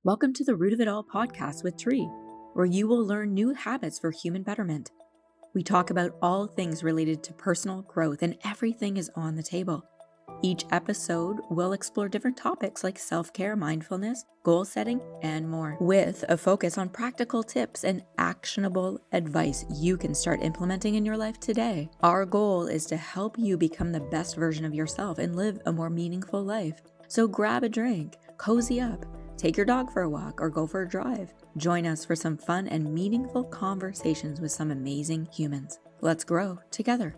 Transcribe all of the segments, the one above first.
Welcome to the Root of It All podcast with Tree, where you will learn new habits for human betterment. We talk about all things related to personal growth, and everything is on the table. Each episode will explore different topics like self-care, mindfulness, goal setting, and more, with a focus on practical tips and actionable advice you can start implementing in your life today. Our goal is to help you become the best version of yourself and live a more meaningful life. So grab a drink, cozy up, take your dog for a walk, or go for a drive. Join us for some fun and meaningful conversations with some amazing humans. Let's grow together.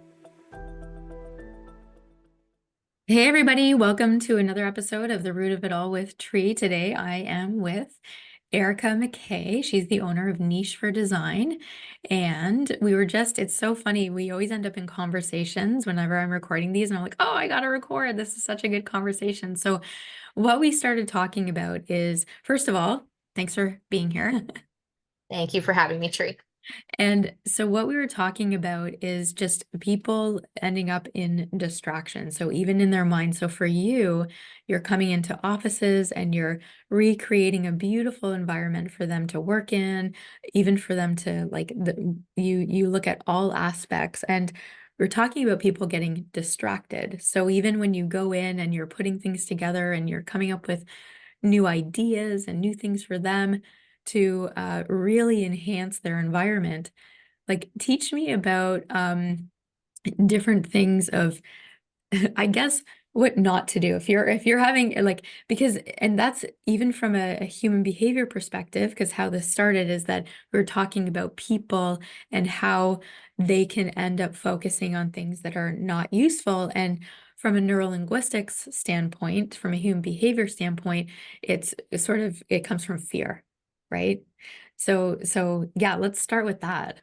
Hey everybody, welcome to another episode of The Root of It All with Tree. Today I am with Erika MacKay. She's the owner of Niche for Design. And it's so funny. We always end up in conversations whenever I'm recording these and I'm like, oh, I got to record. This is such a good conversation. So what we started talking about is, first of all, thanks for being here. Thank you for having me, Tree. And so what we were talking about is just people ending up in distraction. So even in their mind. So for you, you're coming into offices and you're recreating a beautiful environment for them to work in, even for them to you look at all aspects. And we're talking about people getting distracted. So even when you go in and you're putting things together and you're coming up with new ideas and new things for them to really enhance their environment, like teach me about different things of, I guess, what not to do if you're having and that's even from a human behavior perspective, because how this started is that we're talking about people and how they can end up focusing on things that are not useful. And from a neurolinguistics standpoint, from a human behavior standpoint, it comes from fear, right? So yeah, let's start with that.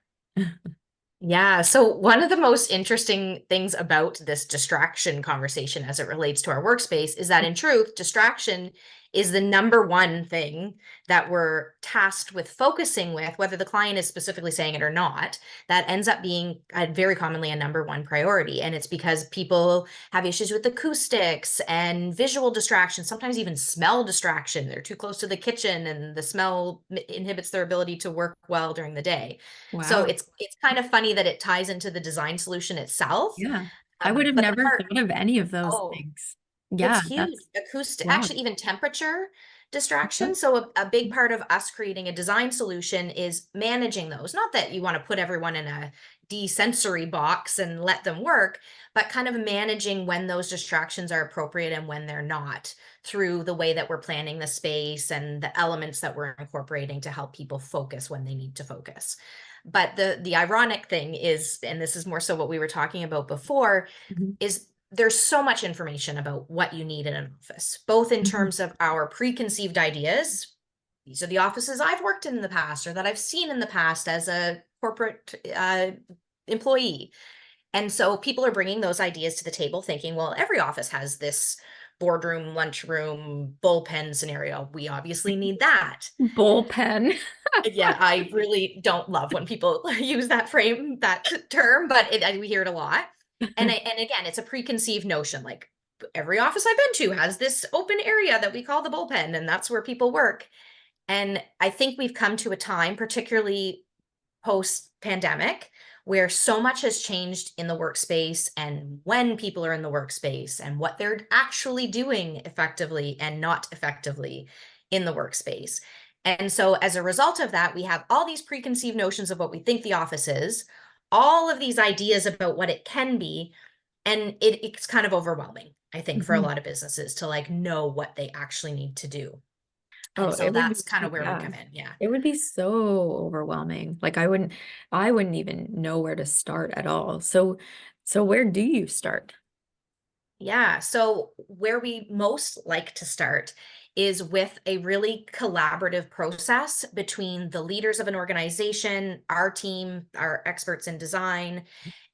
Yeah. So one of the most interesting things about this distraction conversation as it relates to our workspace is that in truth, distraction is the number one thing that we're tasked with focusing with, whether the client is specifically saying it or not. That ends up being very commonly a number one priority. And it's because people have issues with acoustics and visual distraction, sometimes even smell distraction. They're too close to the kitchen and the smell inhibits their ability to work well during the day. So Wow. it's kind of funny that it ties into the design solution itself. Yeah. I would have But never thought of any of those things. it's Yeah, huge. that's Acoustic, wow. actually, even temperature Okay. distraction. So a big part of us creating a design solution is managing those. Not that you want to put everyone in a desensory box and let them work, but kind of managing when those distractions are appropriate and when they're not, through the way that we're planning the space and the elements that we're incorporating to help people focus when they need to focus. But the ironic thing is, and this is more so what we were talking about before, Mhm. is there's so much information about what you need in an office, both in Mhm. terms of our preconceived ideas. These are the offices I've worked in the past or that I've seen in the past as a corporate employee. And so people are bringing those ideas to the table thinking, well, every office has this boardroom, lunchroom, bullpen scenario. We obviously need that. Bullpen. Yeah, I really don't love when people use that term, but we hear it a lot. And again, it's a preconceived notion. Like every office I've been to has this open area that we call the bullpen, and that's where people work. And I think we've come to a time, particularly post-pandemic, where so much has changed in the workspace and when people are in the workspace and what they're actually doing effectively and not effectively in the workspace. And so as a result of that, we have all these preconceived notions of what we think the office is, all of these ideas about what it can be, and it's kind of overwhelming, I think, for a Mhm. lot of businesses to like know what they actually need to do. Oh, And so it would be, that's kind of where we yeah. come in. Yeah. It would be so overwhelming. Like I wouldn't even know where to start at all. So where do you start? Yeah. So, where we most like to start is with a really collaborative process between the leaders of an organization, our team, our experts in design,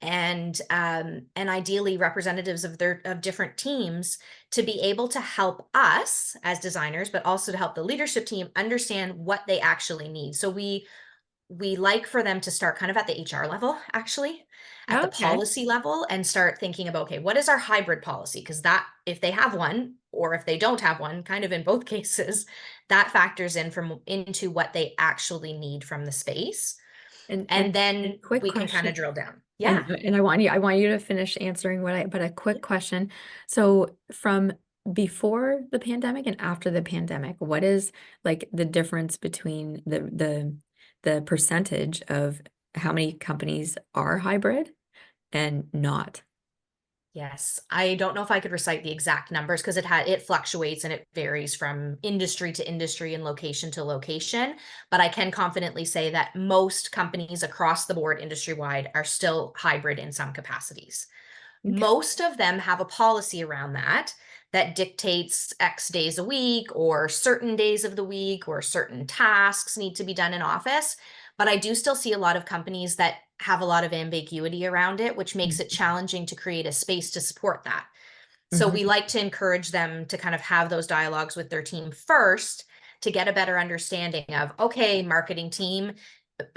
and ideally representatives of their of different teams to be able to help us as designers, but also to help the leadership team understand what they actually need. So we like for them to start kind of at the HR level, actually, at the Okay. policy level, and start thinking about, okay, what is our hybrid policy? Because that, if they have one, or if they don't have one, kind of in both cases, that factors into what they actually need from the space. And And a then quick we can kind question. of drill down. And Yeah. and I want you to finish answering but a quick question. So from before the pandemic and after the pandemic, what is like the difference between the percentage of how many companies are hybrid and not? Yes, I don't know if I could recite the exact numbers because it fluctuates and it varies from industry to industry and location to location, but I can confidently say that most companies across the board industry-wide are still hybrid in some capacities. Okay. Most of them have a policy around that dictates X days a week or certain days of the week or certain tasks need to be done in office. But I do still see a lot of companies that have a lot of ambiguity around it, which makes it challenging to create a space to support that. So we Mhm. like to encourage them to kind of have those dialogues with their team first to get a better understanding of, okay, marketing team,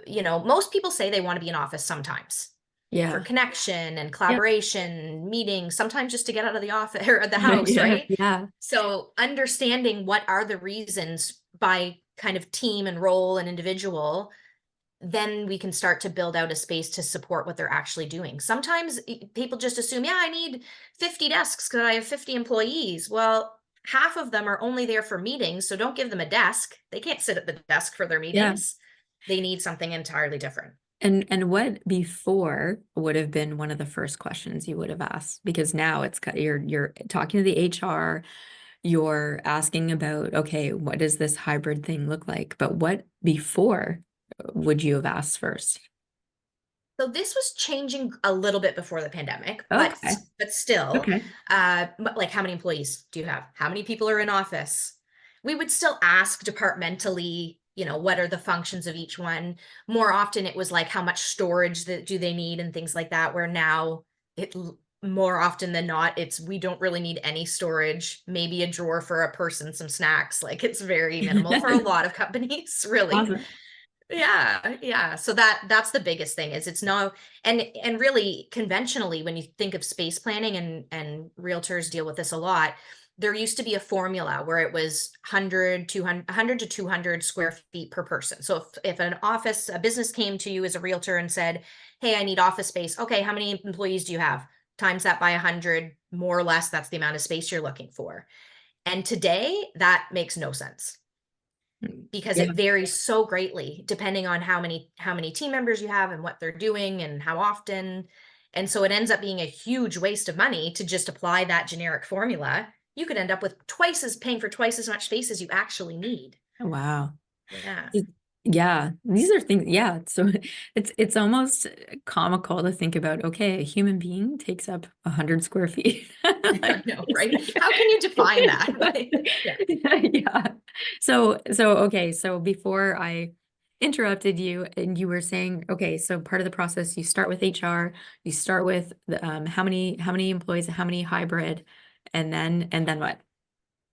most people say they want to be in office sometimes for Yeah. connection and Yep. collaboration, meetings, sometimes just to get out of the office or the house, Yeah. right? Yeah. So understanding what are the reasons by kind of team and role and individual, then we can start to build out a space to support what they're actually doing. Sometimes people just assume, yeah, I need 50 desks because I have 50 employees. Well, half of them are only there for meetings, so don't give them a desk. They can't sit at the desk for their Yeah. meetings. They need something entirely different. And what before would have been one of the first questions you would have asked? Because now you're talking to the HR, you're asking about, okay, what does this hybrid thing look like? But what before would you have asked first? So this was changing a little bit before the pandemic, but Okay. but still, Okay. like how many employees do you have? How many people are in office? We would still ask departmentally, what are the functions of each one? More often it was like how much storage that do they need and things like that, where now more often than not, it's we don't really need any storage, maybe a drawer for a person, some snacks. Like it's very minimal for a lot of companies, really. Awesome. Yeah, yeah. So that's the biggest thing is it's no and really conventionally when you think of space planning and realtors deal with this a lot, there used to be a formula where it was 100, 200, 100 to 200 square feet per person. So if a business came to you as a realtor and said, "Hey, I need office space." Okay, how many employees do you have? Times that by 100, more or less, that's the amount of space you're looking for. And today, that makes no sense because Yeah. it varies so greatly depending on how many team members you have and what they're doing and how often. And so it ends up being a huge waste of money to just apply that generic formula. You could end up with paying for twice as much space as you actually need. Wow. Yeah. Yeah, these are things, yeah. So it's almost comical to think about, okay, a human being takes up 100 square feet. I Like, know, right? How can you define that? Yeah. yeah. So okay, so before I interrupted you and you were saying, okay, so part of the process you start with HR, you start with the how many employees, how many hybrid, and then what?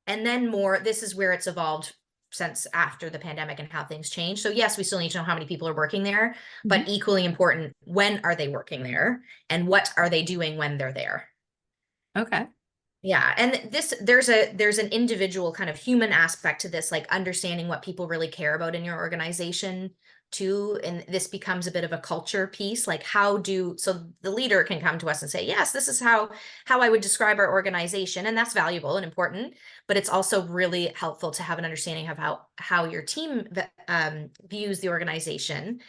And then more, this is where it's evolved since after the pandemic and how things change. So yes, we still need to know how many people are working there, but Mhm. equally important, when are they working there and what are they doing when they're there? Okay. Yeah, and there's an individual kind of human aspect to this, like understanding what people really care about in your organization too. And this becomes a bit of a culture piece. Like so the leader can come to us and say, yes, this is how I would describe our organization. And that's valuable and important, but it's also really helpful to have an understanding of how your team views the organization.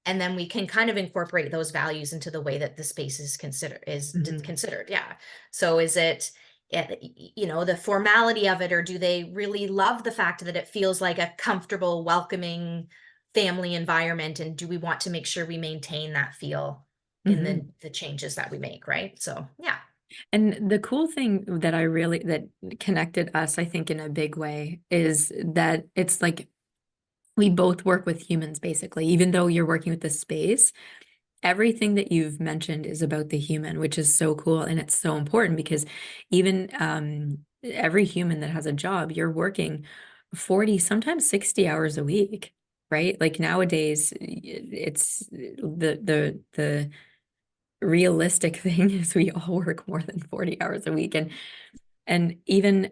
And then we can kind of incorporate those values into the way that the space is Mhm. considered. Yeah. So is it the formality of it, or do they really love the fact that it feels like a comfortable, welcoming family environment? And do we want to make sure we maintain that feel in the Mhm. the changes that we make, right? So yeah. And the cool thing that connected us, I think, in a big way is that it's like we both work with humans basically, even though you're working with the space. Everything that you've mentioned is about the human, which is so cool. And it's so important because even every human that has a job, you're working 40, sometimes 60 hours a week, right? Like nowadays, it's the realistic thing is we all work more than 40 hours a week. And even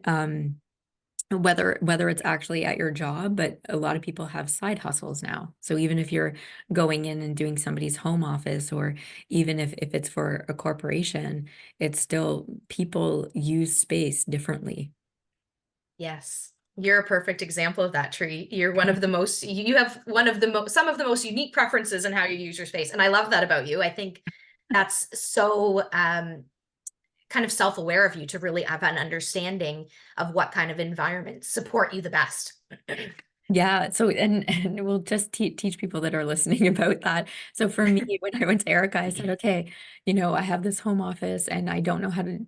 whether it's actually at your job, but a lot of people have side hustles now. So even if you're going in and doing somebody's home office, or even if it's for a corporation, it's still people use space differently. Yes. You're a perfect example of that, Tree. You're one of the most, you have one of the most, some of the most unique preferences in how you use your space. And I love that about you. I think that's so kind of self-aware of you to really have an understanding of what kind of environments support you the best. Yeah. So, and we'll just teach people that are listening about that. So for me, when I went to Erica, I said, okay, I have this home office and I don't know how to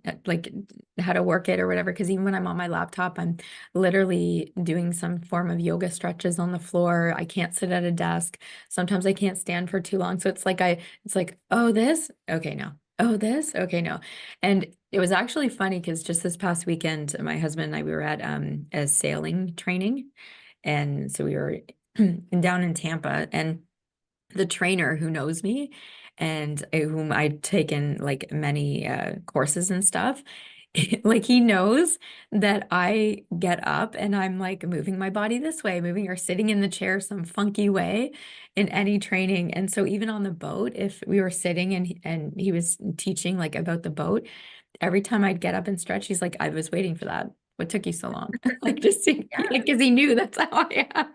how to work it or whatever. Cause even when I'm on my laptop, I'm literally doing some form of yoga stretches on the floor. I can't sit at a desk. Sometimes I can't stand for too long. So it's like, oh, this, okay, no. Oh, this, okay, no. And it was actually funny because just this past weekend, my husband and I, we were at a sailing training. And so we were down in Tampa, and the trainer who knows me and whom I'd taken like many courses and stuff, like he knows that I get up and I'm like moving my body this way, moving or sitting in the chair some funky way in any training. And so even on the boat, if we were sitting and he was teaching like about the boat, every time I'd get up and stretch, he's like, I was waiting for that. What took you so long? Like just like, Yeah. because he knew that's how I am.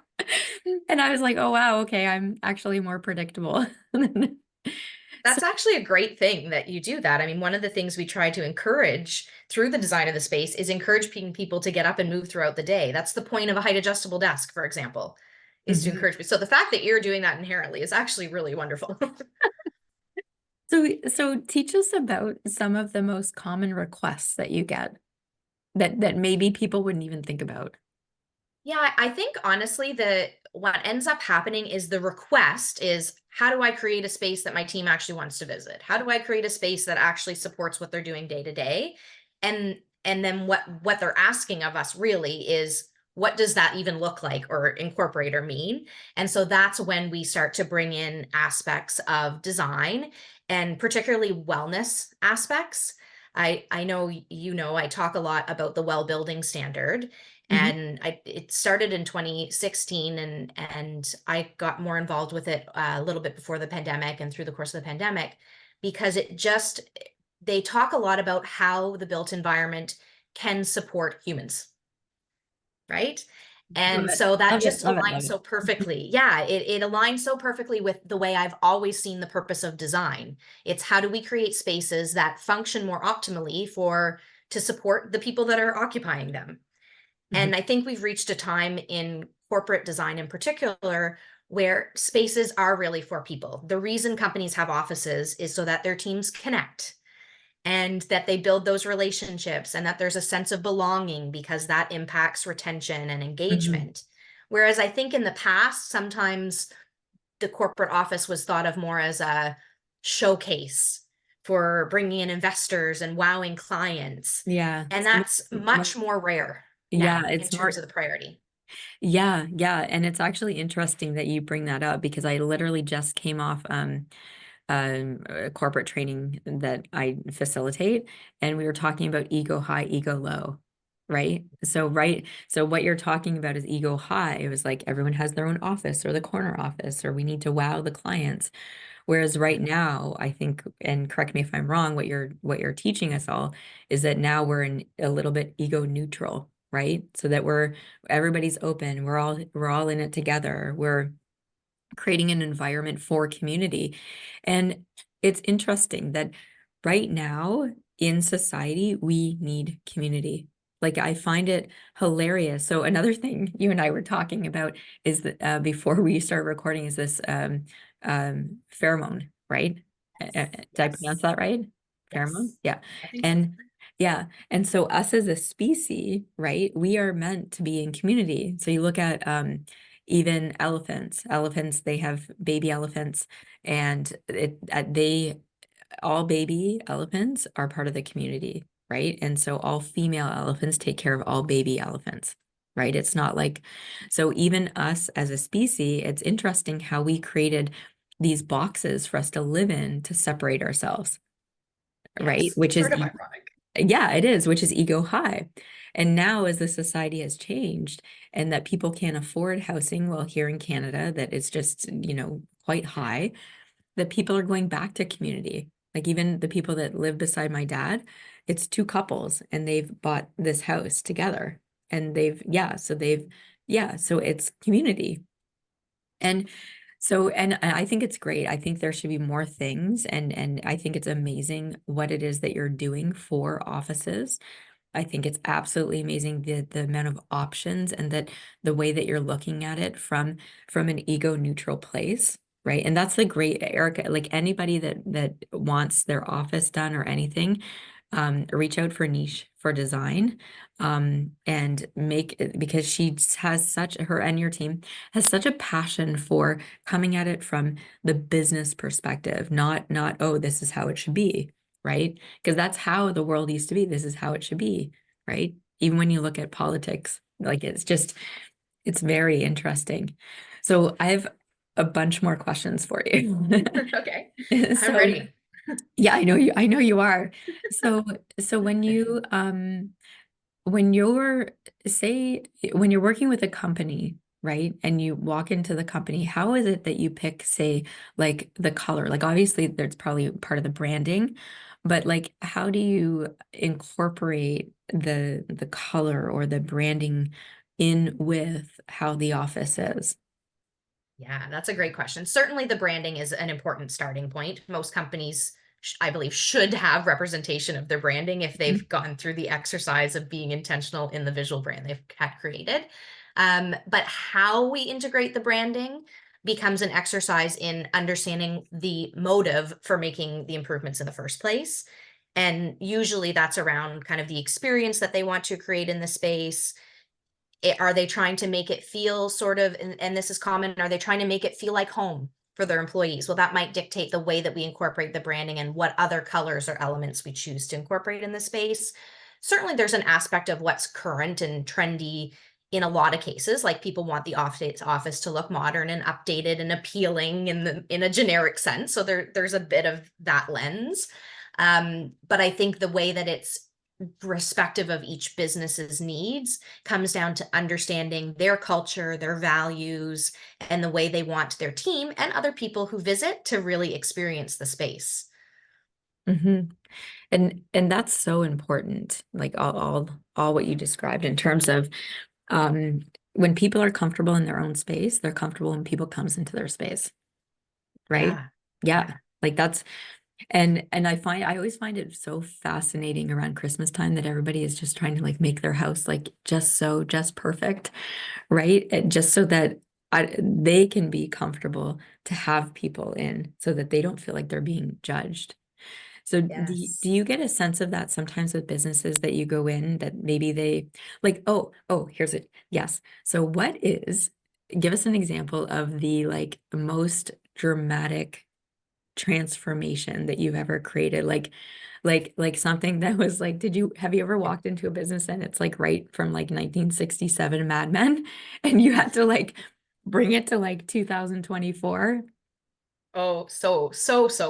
And I was like, oh wow, okay, I'm actually more predictable. So That's actually a great thing that you do that. I mean, one of the things we try to encourage through the design of the space is encouraging people to get up and move throughout the day. That's the point of a height adjustable desk, for example, is to mhm. encourage. So the fact that you're doing that inherently is actually really wonderful. So teach us about some of the most common requests that you get that maybe people wouldn't even think about. Yeah, I think honestly that what ends up happening is the request is how do I create a space that my team actually wants to visit? How do I create a space that actually supports what they're doing day to day? And then what they're asking of us really is what does that even look like or incorporate or mean? And so that's when we start to bring in aspects of design and particularly wellness aspects. I know I talk a lot about the well building standard, Mhm. and it started in 2016, and I got more involved with it a little bit before the pandemic and through the course of the pandemic because they talk a lot about how the built environment can support humans, right? Love And it. so that Love it. just Love it. aligns Love so it. perfectly. Yeah, it aligns so perfectly with the way I've always seen the purpose of design. It's how do we create spaces that function more optimally for to support the people that are occupying them. Mhm. And I think we've reached a time in corporate design in particular where spaces are really for people. The reason companies have offices is so that their teams connect and that they build those relationships and that there's a sense of belonging because that impacts retention and Mhm. engagement. Whereas I think in the past, sometimes the corporate office was thought of more as a showcase for bringing in investors and wowing clients. Yeah. And So that's much more rare yeah, now in it's terms more. of the priority. Yeah, yeah, and it's actually interesting that you bring that up because I literally just came off a corporate training that I facilitate, and we were talking about ego high, ego low, right? So what you're talking about is ego high. It was like everyone has their own office or the corner office, or we need to wow the clients. Whereas right now, I think, and correct me if I'm wrong, what you're teaching us all is that now we're in a little bit ego neutral, right? So that everybody's open, we're all in it together. We're creating an environment for community. And it's interesting that right now in society, we need community. Like I find it hilarious. So another thing you and I were talking about is that before we start recording is this pheromone, right? Did I pronounce Yes. that right? Pheromone? Yes. Yeah. I think so. And yeah. And so us as a species, right? We are meant to be in community. So you look at even elephants, they have baby elephants, and they all baby elephants are part of the community, right? And so all female elephants take care of all baby elephants, right? It's not like, so even us as a species, it's interesting how we created these boxes for us to live in to separate ourselves, right? Yes. Which is Sort of ironic. Yeah, it is, which is ego high. And now, as the society has changed and that people can't afford housing, well, here in Canada, that it's just, quite high, that people are going back to community. Like even the people that live beside my dad, it's two couples and they've bought this house together. And so it's community. And and I think it's great. I think there should be more things and I think it's amazing what it is that you're doing for offices. I think it's absolutely amazing the amount of options and that the way that you're looking at it from an ego neutral place, right? And that's the great Erica, like anybody that wants their office done or anything, reach out for niche for design, and make it because has such her and your team has such a passion for coming at it from the business perspective, not oh, this is how it should be, right? Because that's how the world used to be. This is how it should be, right? Even when you look at politics, like it's very interesting. So I have a bunch more questions for you. Okay, I'm So ready. yeah, I know you are. So so when you're say when you're working with a company, right? And you walk into the company, how is it that you pick, say, like the color? Like obviously there's probably part of the branding, but like how do you incorporate the color or the branding in with how the office is? Yeah, that's a great question. Certainly, the branding is an important starting point. Most companies, I believe, should have representation of their branding if they've Mhm. gone through the exercise of being intentional in the visual brand they've had created. But how we integrate the branding becomes an exercise in understanding the motive for making the improvements in the first place. And usually that's around kind of the experience that they want to create in the space. Are they trying to make it feel sort of, and this is common, are they trying to make it feel like home for their employees? Well, that might dictate the way that we incorporate the branding and what other colors or elements we choose to incorporate in the space. Certainly, there's an aspect of what's current and trendy in a lot of cases. Like people want the office to look modern and updated and appealing in a generic sense. So there's a bit of that lens. But I think the way that it's respective of each business's needs comes down to understanding their culture, their values, and the way they want their team and other people who visit to really experience the space. Mhm. And that's so important, like all what you described in terms of um when people are comfortable in their own space, they're comfortable when people comes into their space, right? Yeah. Yeah. Yeah. Like that's and I always find it so fascinating around Christmas time that everybody is just trying to like make their house like just perfect, right? And just so that they can be comfortable to have people in so that they don't feel like they're being judged. So do Yes. you get a sense of that sometimes with businesses that you go in that maybe they like, here's it. Yes. So give us an example of the like most dramatic transformation that you've ever created? Like something that was like, have you ever walked into a business and it's like right from like 1967 Mad Men and you had to like bring it to like 2024? Oh, so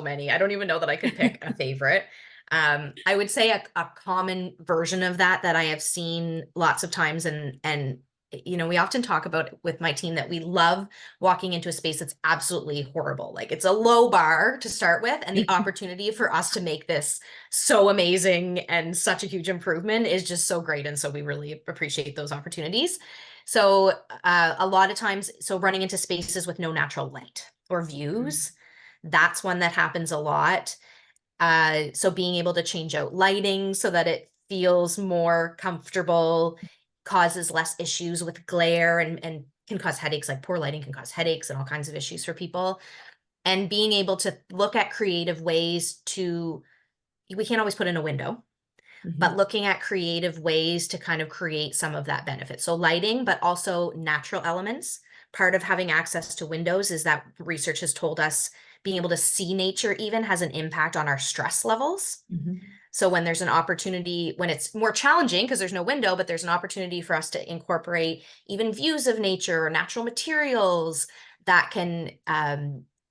many. I don't even know that I could pick a favorite. I would say a common version of that I have seen lots of times, and we often talk about with my team that we love walking into a space that's absolutely horrible. Like it's a low bar to start with, and the opportunity for us to make this so amazing and such a huge improvement is just so great. And so we really appreciate those opportunities. So a lot of times, so running into spaces with no natural light or views, that's one that happens a lot. So being able to change out lighting so that it feels more comfortable, causes less issues with glare and can cause headaches. Like poor lighting can cause headaches and all kinds of issues for people. And being able to look at creative ways to, we can't always put in a window, but Mhm, looking at creative ways to kind of create some of that benefit. So lighting, but also natural elements. Part of having access to windows is that research has told us being able to see nature even has an impact on our stress levels. mhm, So when there's an opportunity, when it's more challenging because there's no window, but there's an opportunity for us to incorporate even views of nature or natural materials that can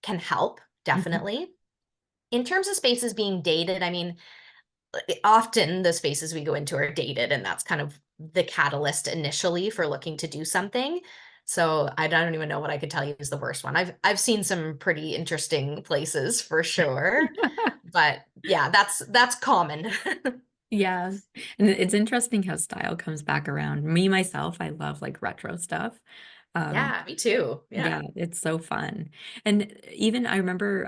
help mhm, definitely. In terms of spaces being dated, I mean, often the spaces we go into are dated, and that's kind of the catalyst initially for looking to do something. So I don't even know what I could tell you is the worst one. I've seen some pretty interesting places for sure, but yeah, that's common. Yeah. And it's interesting how style comes back around. Me, myself, I love like retro stuff. Um, Yeah, me too. yeah, Yeah. it's so fun. And even I remember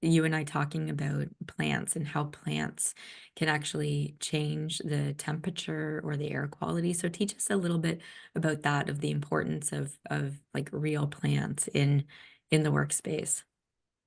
you and I talking about plants and how plants can actually change the temperature or the air quality. So teach us a little bit about that, of the importance of like real plants in the workspace.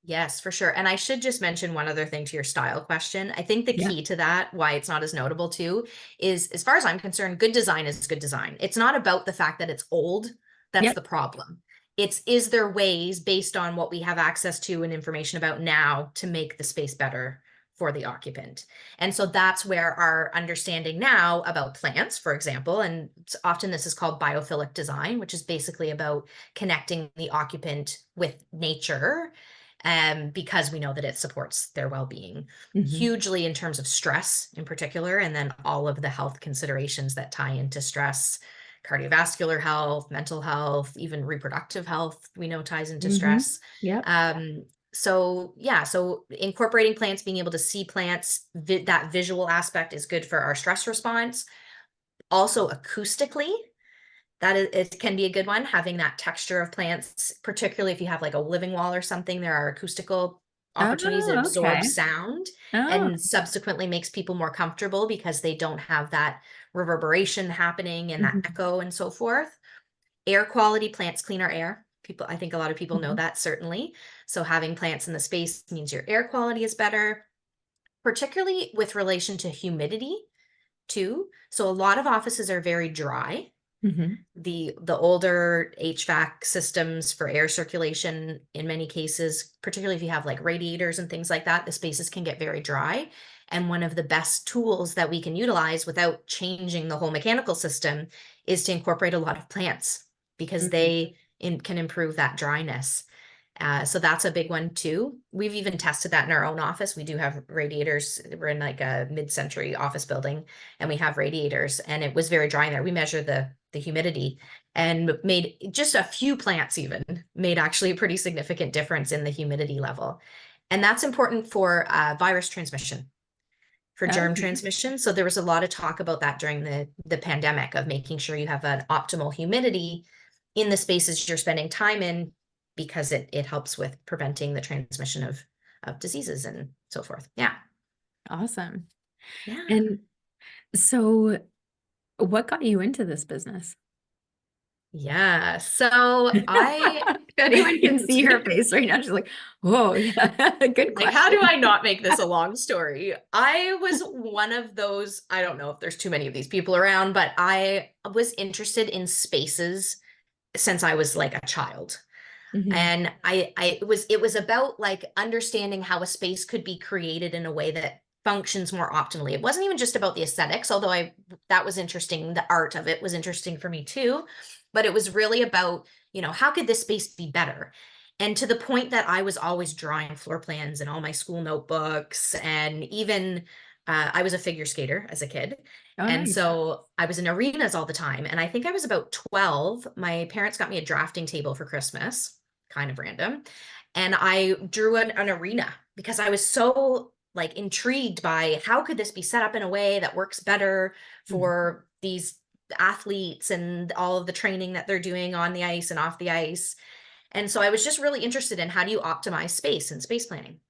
Yes, for sure. And I should just mention one other thing to your style question. I think the Yeah. key to that, why it's not as notable too, is as far as I'm concerned, good design is good design. It's not about the fact that it's old. That's Yep. the problem. It's, is there ways based on what we have access to and information about now to make the space better for the occupant? And so that's where our understanding now about plants, for example, and often this is called biophilic design, which is basically about connecting the occupant with nature, because we know that it supports their well-being Hmm. hugely in terms of stress in particular, and then all of the health considerations that tie into stress, cardiovascular health, mental health, even reproductive health, we know ties into Hmm. stress. Yep. So yeah, so incorporating plants, being able to see plants, that visual aspect is good for our stress response. Also acoustically, that is, it can be a good one, having that texture of plants, particularly if you have like a living wall or something. There are acoustical opportunities that Oh, absorb okay. sound Oh. and subsequently makes people more comfortable because they don't have that reverberation happening and that Mhm. echo and so forth. Air quality, plants clean our air. People, I think a lot of people know Mhm. that certainly. So having plants in the space means your air quality is better, particularly with relation to humidity too. So a lot of offices are very dry. Mhm. The older HVAC systems for air circulation, in many cases, particularly if you have like radiators and things like that, the spaces can get very dry. And one of the best tools that we can utilize without changing the whole mechanical system is to incorporate a lot of plants, because Mhm. can improve that dryness. So that's a big one too. We've even tested that in our own office. We do have radiators. We're in like a mid-century office building, and we have radiators, and it was very dry in there. We measured the humidity and made just a few plants even made actually a pretty significant difference in the humidity level. And that's important for virus transmission, for germ Okay. transmission. So there was a lot of talk about that during the pandemic, of making sure you have an optimal humidity in the spaces you're spending time in, because it helps with preventing the transmission of diseases and so forth. Yeah. Awesome. Yeah. And so what got you into this business? Yeah. So I If anyone can see her face right now, she's like, "Whoa, yeah, good like, how do question." I not make this a long story? I was one of those, I don't know if there's too many of these people around, but I was interested in spaces since I was like a child. Mhm. And it was about like understanding how a space could be created in a way that functions more optimally. It wasn't even just about the aesthetics, although I that was interesting. The art of it was interesting for me too, but it was really about, how could this space be better? And to the point that I was always drawing floor plans in all my school notebooks, and even I was a figure skater as a kid. Oh, And nice. so I was in arenas all the time. And I think I was about 12. My parents got me a drafting table for Christmas, kind of random. And I drew an arena because I was so like intrigued by how could this be set up in a way that works better Mhm. for these athletes and all of the training that they're doing on the ice and off the ice. And so I was just really interested in, how do you optimize space and space planning?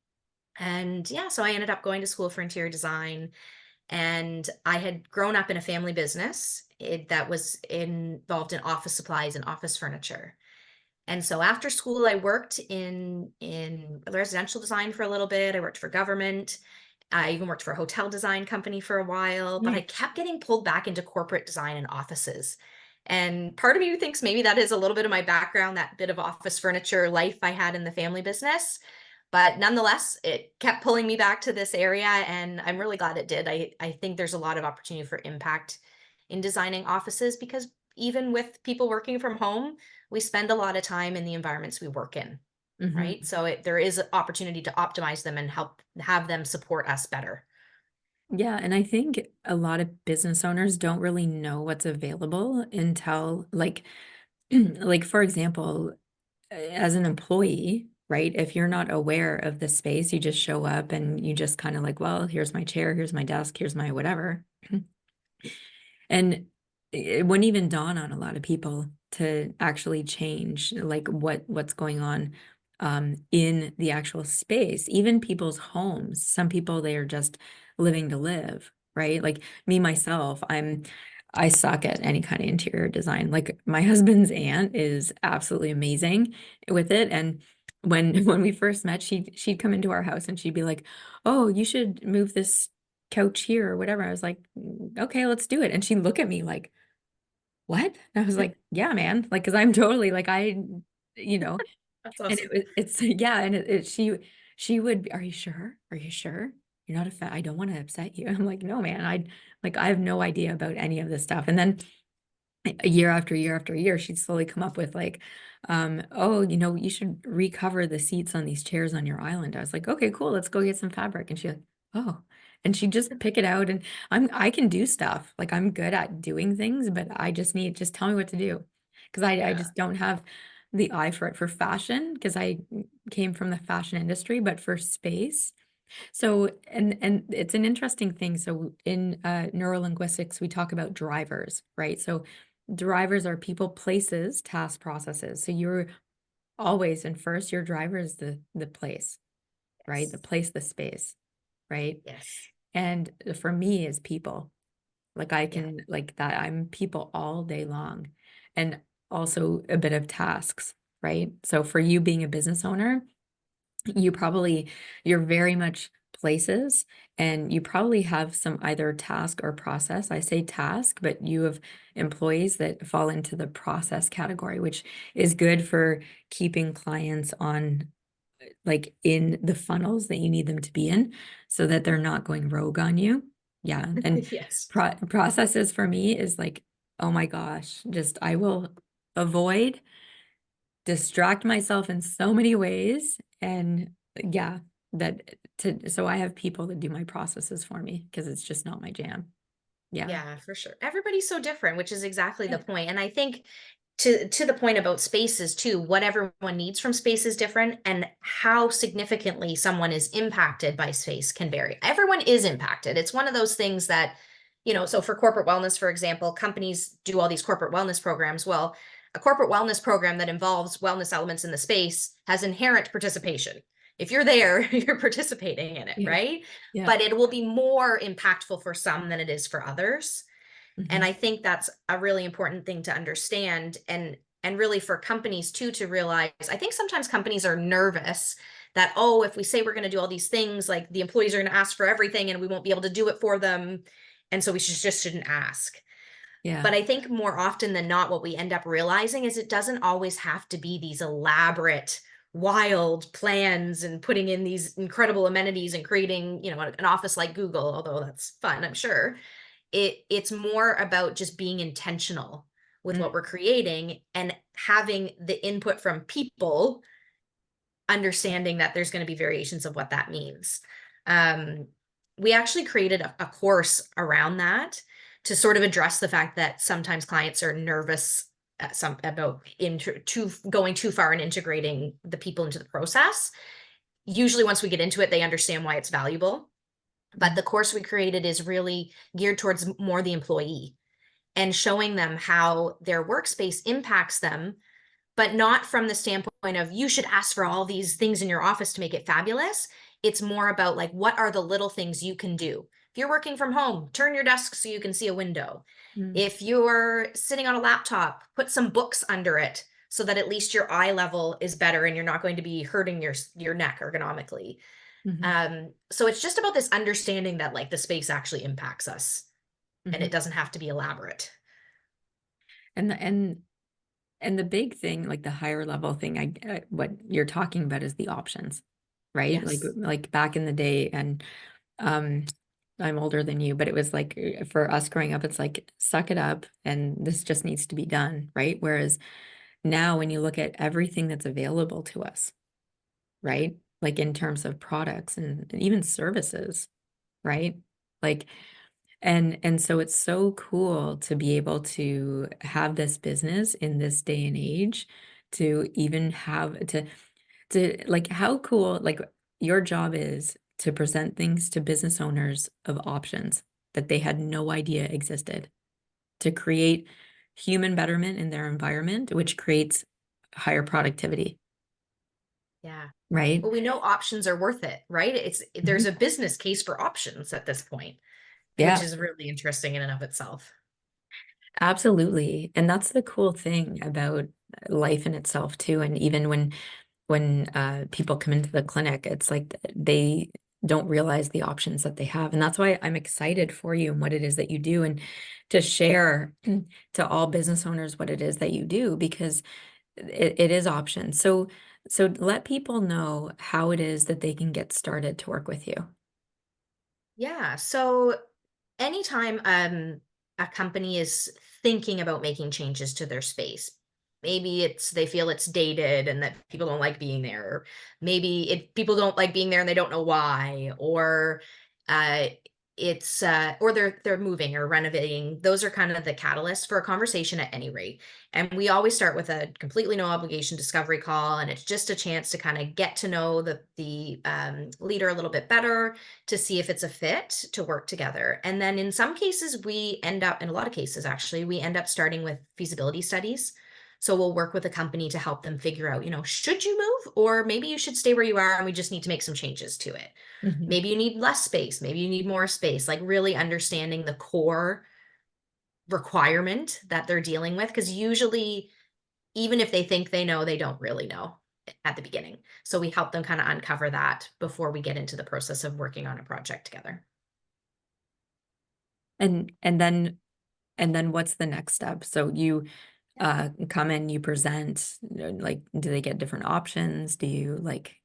And yeah, so I ended up going to school for interior design, and I had grown up in a family business that was involved in office supplies and office furniture. And so after school, I worked in residential design for a little bit. I worked for government. I even worked for a hotel design company for a while, but I Nice. kept getting pulled back into corporate design and offices. And part of me thinks maybe that is a little bit of my background, that bit of office furniture life I had in the family business. But nonetheless, it kept pulling me back to this area, and I'm really glad it did. I think there's a lot of opportunity for impact in designing offices, because even with people working from home, we spend a lot of time in the environments we work in, right? Mhm. So there is an opportunity to optimize them and help have them support us better. Yeah, and I think a lot of business owners don't really know what's available until like for example, as an employee, right? If you're not aware of the space, you just show up and you just kind of like, well, here's my chair, here's my desk, here's my whatever. And it wouldn't even dawn on a lot of people to actually change like what's going on in the actual space, even people's homes. Some people, they are just living to live, right? Like me myself, I suck at any kind of interior design. Like my husband's aunt is absolutely amazing with it. And when we first met, she'd come into our house and she'd be like, "Oh, you should move this couch here or whatever." I was like, Okay, let's do it." And she'd look at me like, what? And I was like, yeah, man. Like, cause I'm totally like, you know, That's and awesome. it's, yeah. And she would be, are you sure? Are you sure? You're not a fan. I don't want to upset you. I'm like, no, man. I have no idea about any of this stuff. And then year after year after year, she'd slowly come up with like, oh, you should recover the seats on these chairs on your island. I was like, okay, cool, let's go get some fabric. And she's like, oh, and she'd just pick it out. And I can do stuff. Like I'm good at doing things, but I just tell me what to do. Because I Yeah. just don't have the eye for it for fashion, because I came from the fashion industry, but for space. So, and it's an interesting thing. So in neurolinguistics, we talk about drivers, right? So drivers are people, places, task, processes. So you're always in first, your driver is the place, right? The Yes. place, the space, right? Yes. And for me is people. Like I Yeah. can like that, I'm people all day long. And also a bit of tasks, right? So for you being a business owner, you're very much places, and you probably have some either task or process. I say task, but you have employees that fall into the process category, which is good for keeping clients on like in the funnels that you need them to be in so that they're not going rogue on you. Yeah. And Yes. processes for me is like, oh my gosh, just I will avoid distract myself in so many ways. And yeah, so I have people that do my processes for me because it's just not my jam. Yeah. Yeah, for sure. Everybody's so different, which is exactly Yeah. the point. And I think to the point about spaces too, what everyone needs from space is different, and how significantly someone is impacted by space can vary. Everyone is impacted. It's one of those things that, so for corporate wellness, for example, companies do all these corporate wellness programs. Well, a corporate wellness program that involves wellness elements in the space has inherent participation. If you're there, you're participating in it, Yeah. right? Yeah. But it will be more impactful for some than it is for others. And Hmm. I think that's a really important thing to understand, and really for companies too to realize. I think sometimes companies are nervous that, oh, if we say we're going to do all these things, like the employees are going to ask for everything and we won't be able to do it for them. And so we just shouldn't ask. Yeah. But I think more often than not, what we end up realizing is it doesn't always have to be these elaborate, wild plans and putting in these incredible amenities and creating, an office like Google, although that's fun, I'm sure. It's more about just being intentional with Mm. what we're creating and having the input from people, understanding that there's going to be variations of what that means. Um, we actually created a course around that to sort of address the fact that sometimes clients are nervous about going too far and integrating the people into the process. Usually, once we get into it, they understand why it's valuable. But Mm. the course we created is really geared towards more the employee and showing them how their workspace impacts them, but not from the standpoint of you should ask for all these things in your office to make it fabulous. It's more about like, what are the little things you can do? If you're working from home, turn your desk so you can see a window. Mm. If you're sitting on a laptop, put some books under it so that at least your eye level is better and you're not going to be hurting your neck ergonomically. Hmm. So it's just about this understanding that like the space actually impacts us and Hmm. it doesn't have to be elaborate. And the big thing, like the higher level thing, what you're talking about is the options, right? Yes. Like back in the day, and um, I'm older than you, but it was like for us growing up, it's like suck it up, and this just needs to be done, right? Whereas now, when you look at everything that's available to us, Yeah. right? Like in terms of products and even services, right? Like, and so it's so cool to be able to have this business in this day and age, to even have to like, how cool, like, your job is to present things to business owners of options that they had no idea existed, to create human betterment in their environment, which creates higher productivity, Yeah. right? Well, we know options are worth it, right? There's Mhm. a business case for options at this point, which Yeah, is really interesting in and of itself. absolutely. And that's the cool thing about life in itself too. And even when people come into the clinic, it's like they don't realize the options that they have. And that's why I'm excited for you and what it is that you do, and to share to all business owners what it is that you do, because it is options. So let people know how it is that they can get started to work with you. Yeah. So anytime a company is thinking about making changes to their space, maybe it's they feel it's dated and that people don't like being there, or maybe people don't like being there and they don't know why, or uh or they're moving or renovating. Those are kind of the catalyst for a conversation at any rate. And we always start with a completely no obligation discovery call, and it's just a chance to kind of get to know the leader a little bit better, to see if it's a fit to work together. And then in some cases, in a lot of cases, actually, we end up starting with feasibility studies. So we'll work with a company to help them figure out, should you move, or maybe you should stay where you are and we just need to make some changes to it. Mhm. Maybe you need less space, maybe you need more space, like really understanding the core requirement that they're dealing with. Because usually, even if they think they know, they don't really know at the beginning. So we help them kind of uncover that before we get into the process of working on a project together. And and then what's the next step? So you come in, you present, like, do they get different options? Do you like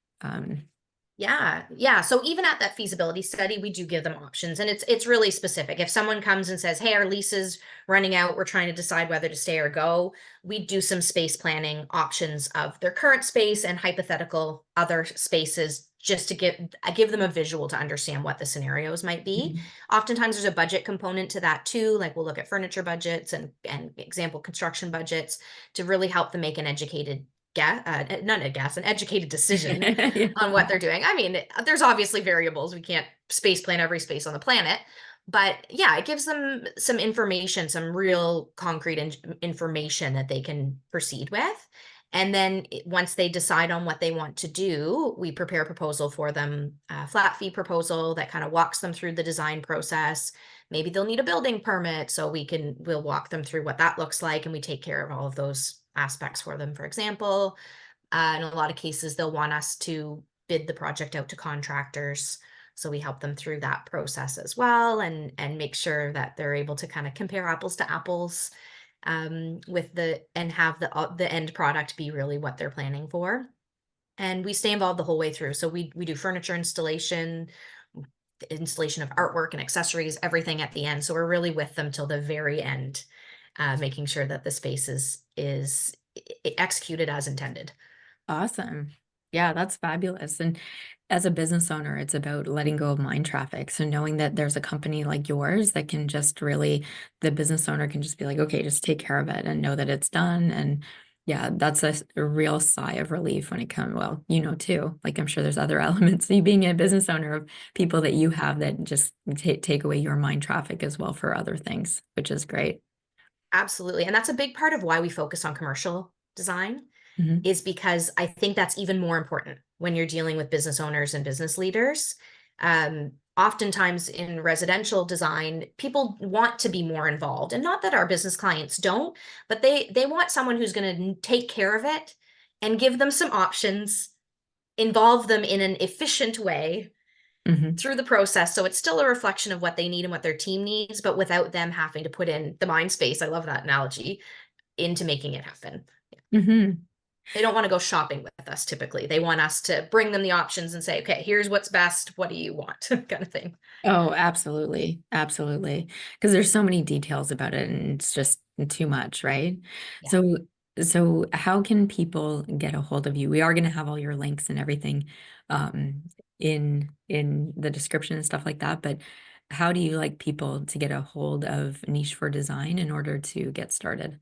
Yeah, yeah. So even at that feasibility study, we do give them options, and it's really specific. If someone comes and says, "Hey, our lease is running out. We're trying to decide whether to stay or go," we do some space planning options of their current space and hypothetical other spaces, just to give them a visual to understand what the scenarios might be. Mhm. Oftentimes, there's a budget component to that too. Like we'll look at furniture budgets and example construction budgets to really help them make an educated not a guess, an educated decision Yeah. on what they're doing. I mean, there's obviously variables. We can't space plan every space on the planet. But yeah, it gives them some information, some real concrete information that they can proceed with. And then once they decide on what they want to do, we prepare a proposal for them, a flat fee proposal that kind of walks them through the design process. Maybe they'll need a building permit, so we'll walk them through what that looks like, and we take care of all of those aspects for them, for example. In a lot of cases, they'll want us to bid the project out to contractors. So we help them through that process as well, and make sure that they're able to kind of compare apples to apples, with and have the end product be really what they're planning for. And we stay involved the whole way through. So we do furniture installation, the installation of artwork and accessories, everything at the end. So we're really with them till the very end, making sure that the space is executed as intended. Awesome. Yeah, that's fabulous. And as a business owner, it's about letting go of mind traffic. So knowing that there's a company like yours that can just really, the business owner can just be like, okay, just take care of it and know that it's done. And yeah, that's a real sigh of relief when it comes, well, too, like, I'm sure there's other elements of you being a business owner, of people that you have that just take away your mind traffic as well for other things, which is great. Absolutely. And that's a big part of why we focus on commercial design, Mhm. is because I think that's even more important when you're dealing with business owners and business leaders. Oftentimes in residential design, people want to be more involved, and not that our business clients don't, but they want someone who's going to take care of it and give them some options, involve them in an efficient way Mhm. through the process. So it's still a reflection of what they need and what their team needs, but without them having to put in the mind space. I love that analogy, into making it happen. Mhm. They don't want to go shopping with us typically. They want us to bring them the options and say, okay, here's what's best. What do you want? Kind of thing. Oh, absolutely. Absolutely. Because there's so many details about it and it's just too much, right? Yeah. So how can people get a hold of you? We are going to have all your links and everything um in the description and stuff like that, but how do you like people to get a hold of Niche for Design in order to get started?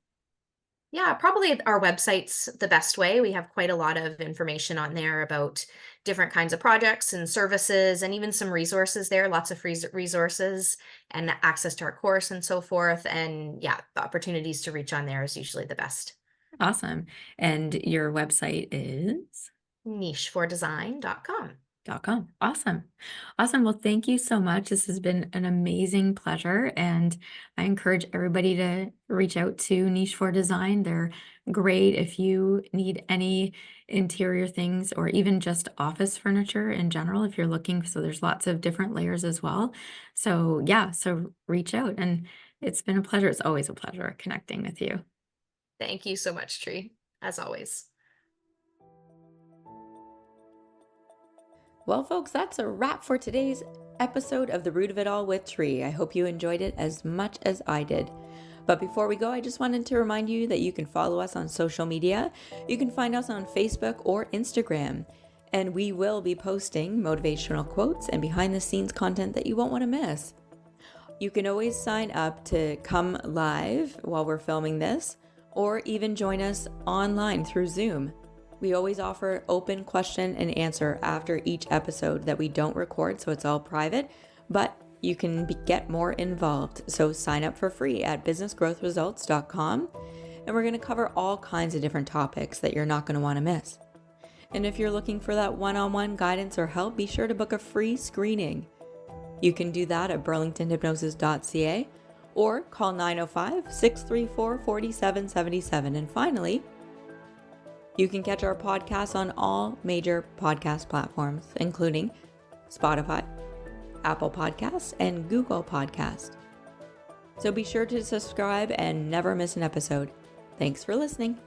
Yeah, probably our website's the best way. We have quite a lot of information on there about different kinds of projects and services, and even some resources there, lots of free resources and access to our course and so forth. And yeah, the opportunities to reach on there is usually the best. Awesome. And your website is? Nichefordesign.com. .com. Awesome. Awesome. Well, thank you so much. This has been an amazing pleasure. And I encourage everybody to reach out to Niche for Design. They're great if you need any interior things or even just office furniture in general, if you're looking. So there's lots of different layers as well. So yeah, so reach out. And it's been a pleasure. It's always a pleasure connecting with you. Thank you so much, Tree, as always. Well, folks, that's a wrap for today's episode of The Root of It All with Tree. I hope you enjoyed it as much as I did. But before we go, I just wanted to remind you that you can follow us on social media. You can find us on Facebook or Instagram. And we will be posting motivational quotes and behind the scenes content that you won't want to miss. You can always sign up to come live while we're filming this, or even join us online through Zoom. We always offer open question and answer after each episode that we don't record, so it's all private, but you can get more involved. So sign up for free at businessgrowthresults.com, and we're going to cover all kinds of different topics that you're not going to want to miss. And if you're looking for that one-on-one guidance or help, be sure to book a free screening. You can do that at burlingtonhypnosis.ca or call 905-634-4777. And finally, you can catch our podcast on all major podcast platforms, including Spotify, Apple Podcasts, and Google Podcasts. So be sure to subscribe and never miss an episode. Thanks for listening.